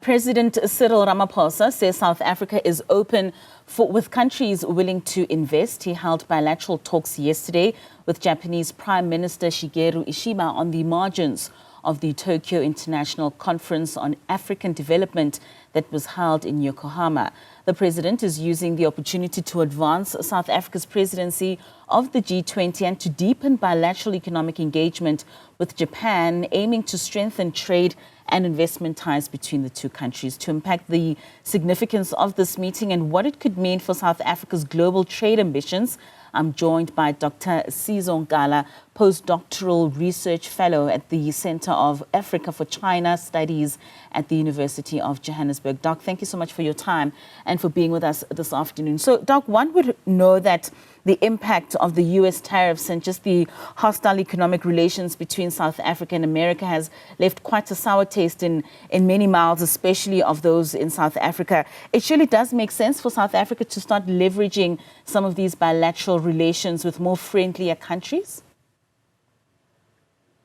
President Cyril Ramaphosa says South Africa is open with countries willing to invest. He held bilateral talks yesterday with Japanese Prime Minister Shigeru Ishiba on the margins of the Tokyo International Conference on African Development that was held in Yokohama. The president is using the opportunity to advance South Africa's presidency of the G20 and to deepen bilateral economic engagement with Japan, aiming to strengthen trade and investment ties between the two countries. To unpack the significance of this meeting and what it could mean for South Africa's global trade ambitions, I'm joined by Dr. Sizo Nkala, postdoctoral research fellow at the Center of Africa for China Studies at the University of Johannesburg. Doc, thank you so much for your time and for being with us this afternoon. So, Doc, one would know that the impact of the U.S. tariffs and just the hostile economic relations between South Africa and America has left quite a sour taste in many mouths, especially of those in South Africa. It surely does make sense for South Africa to start leveraging some of these bilateral relations with more friendlier countries?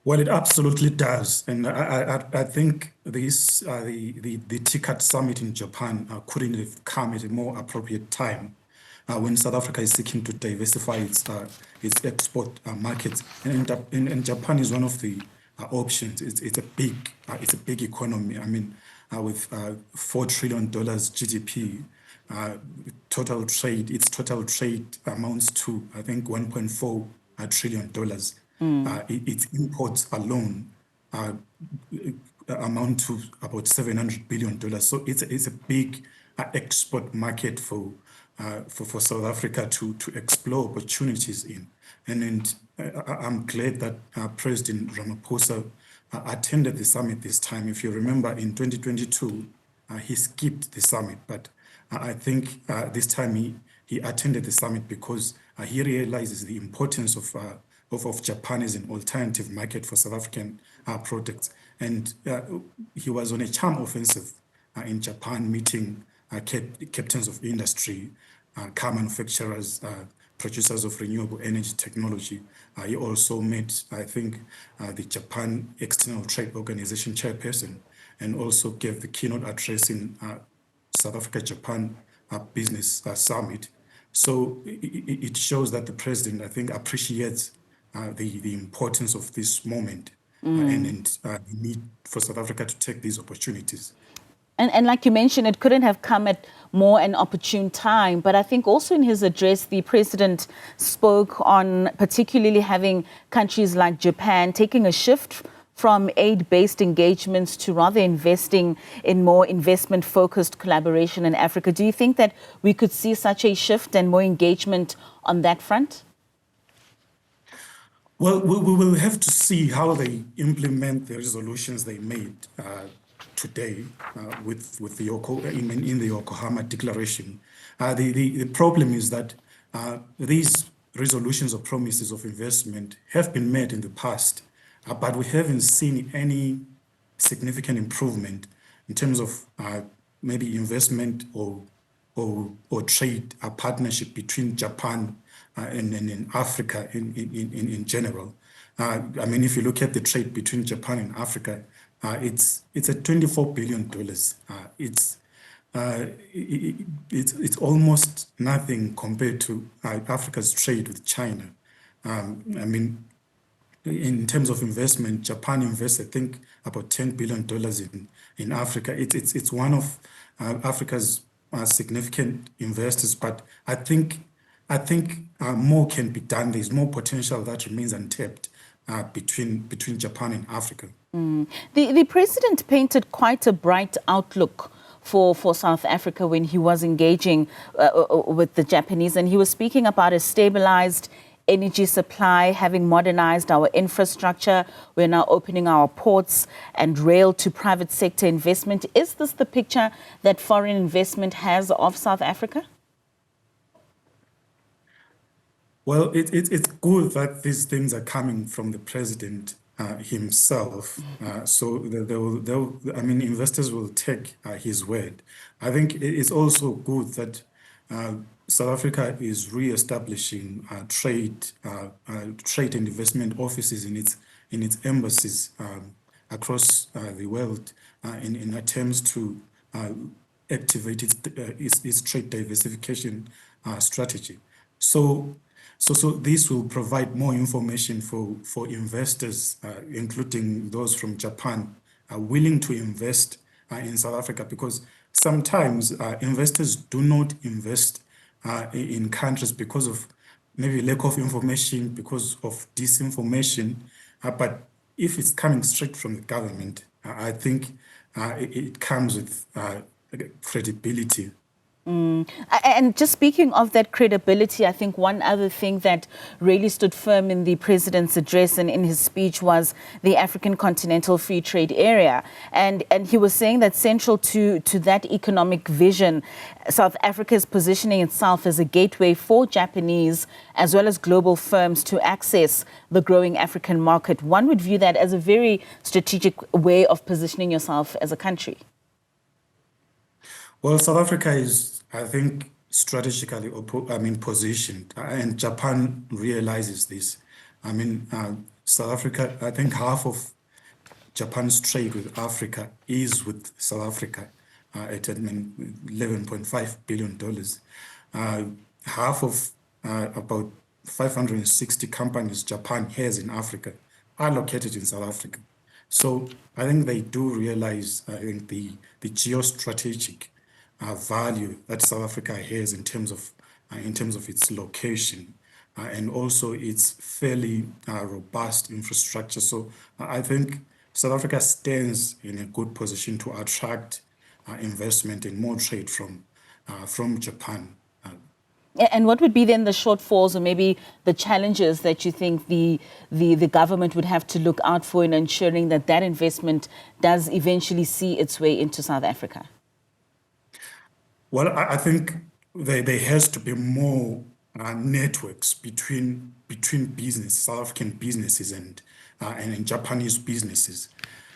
Well, it absolutely does. And I think this, the TICAD summit in Japan couldn't have come at a more appropriate time when South Africa is seeking to diversify its export markets. And Japan is one of the options. It's a big economy. I mean, with $4 trillion GDP, its total trade amounts to, I think, $1.4 trillion. Its imports alone amount to about $700 billion. So it's a big export market for South Africa to explore opportunities in. And I'm glad that President Ramaphosa attended the summit this time. If you remember, in 2022, he skipped the summit, but I think this time he attended the summit because he realizes the importance of Japan as an alternative market for South African products. And he was on a charm offensive in Japan, meeting captains of industry, car manufacturers, producers of renewable energy technology. He also met, I think, the Japan External Trade Organization chairperson, and also gave the keynote address in South Africa-Japan Business Summit. So it shows that the president, I think, appreciates the importance of this moment and the need for South Africa to take these opportunities. And like you mentioned, it couldn't have come at more an opportune time. But I think also in his address, the president spoke on particularly having countries like Japan taking a shift from aid-based engagements to rather investing in more investment-focused collaboration in Africa. Do you think that we could see such a shift and more engagement on that front? Well, we will have to see how they implement the resolutions they made today with the in the Yokohama Declaration. The problem is that these resolutions or promises of investment have been made in the past, but we haven't seen any significant improvement in terms of maybe investment or trade, a partnership between Japan and Africa in general. I mean, if you look at the trade between Japan and Africa, it's at $24 billion. It's almost nothing compared to Africa's trade with China. I mean, in terms of investment, Japan invests, I think, about $10 billion in Africa. It's one of Africa's significant investors, but I think more can be done. There's more potential that remains untapped between Japan and Africa. The president painted quite a bright outlook for South Africa when he was engaging with the Japanese, and he was speaking about a stabilized energy supply, having modernized our infrastructure. We're now opening our ports and rail to private sector investment. Is this the picture that foreign investment has of South Africa? Well, it's good that these things are coming from the president himself. So I mean, investors will take his word. I think it's also good that South Africa is re-establishing trade and investment offices in its embassies across the world. in attempts to activate its trade diversification strategy. So this will provide more information for investors, including those from Japan, willing to invest in South Africa, because sometimes investors do not invest in countries because of maybe lack of information, because of disinformation. But if it's coming straight from the government, I think it comes with credibility. And just speaking of that credibility, I think one other thing that really stood firm in the president's address and in his speech was the African Continental Free Trade Area. And he was saying that central to that economic vision, South Africa is positioning itself as a gateway for Japanese as well as global firms to access the growing African market. One would view that as a very strategic way of positioning yourself as a country. Well, South Africa is, I think, strategically positioned, and Japan realizes this. South Africa, I think half of Japan's trade with Africa is with South Africa at $11.5 billion. Half of about 560 companies Japan has in Africa are located in South Africa. So I think they do realize, I think, the geostrategic value that South Africa has in terms of its location and also its fairly robust infrastructure. So I think South Africa stands in a good position to attract investment and more trade from Japan. And what would be then the shortfalls or maybe the challenges that you think the government would have to look out for in ensuring that that investment does eventually see its way into South Africa? Well, I think there has to be more networks between business, South African businesses and Japanese businesses.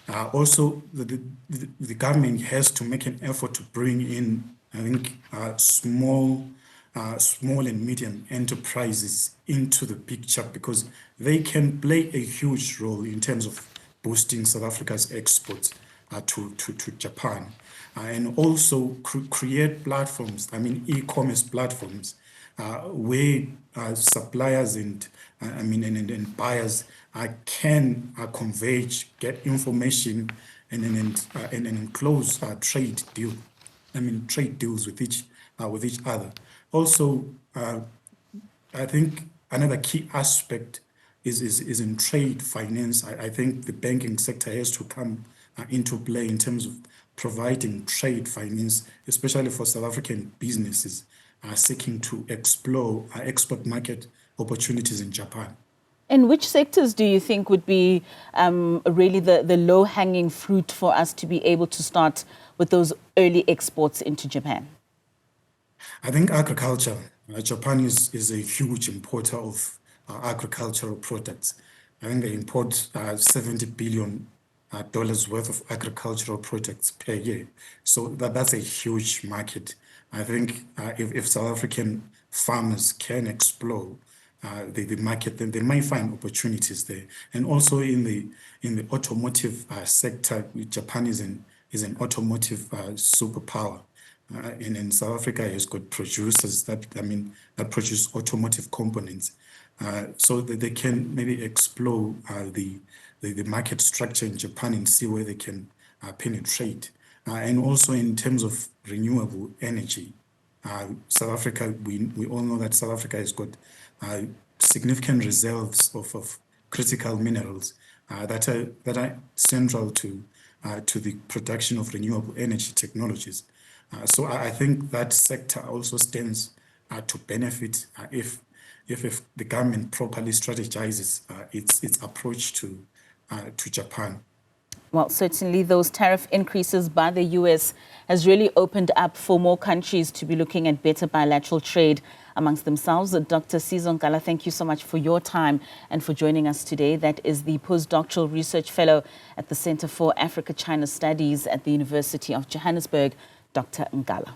Also, the government has to make an effort to bring in, I think, small and medium enterprises into the picture, because they can play a huge role in terms of boosting South Africa's exports to Japan. And also create platforms, e-commerce platforms, where suppliers and buyers can converge, get information, and close trade deals with each other. Also, I think another key aspect is in trade finance. I think the banking sector has to come into play in terms of providing trade finance, especially for South African businesses seeking to explore export market opportunities in Japan. And which sectors do you think would be really the low-hanging fruit for us to be able to start with those early exports into Japan? I think agriculture. Japan is a huge importer of agricultural products. I think they import $70 billion worth of agricultural products per year. So that's a huge market. I think if South African farmers can explore the market, then they might find opportunities there. And also in the automotive sector, Japan is an automotive superpower. And South Africa has got producers that produce automotive components, so that they can maybe explore the market structure in Japan and see where they can penetrate. And also in terms of renewable energy, South Africa, we all know that South Africa has got significant reserves of critical minerals that are central to the production of renewable energy technologies. So I think that sector also stands to benefit if the government properly strategizes its approach to Japan. Well, certainly those tariff increases by the US has really opened up for more countries to be looking at better bilateral trade amongst themselves. Dr. Sizo Nkala, thank you so much for your time and for joining us today. That is the postdoctoral research fellow at the Center for Africa-China Studies at the University of Johannesburg, Dr. Nkala.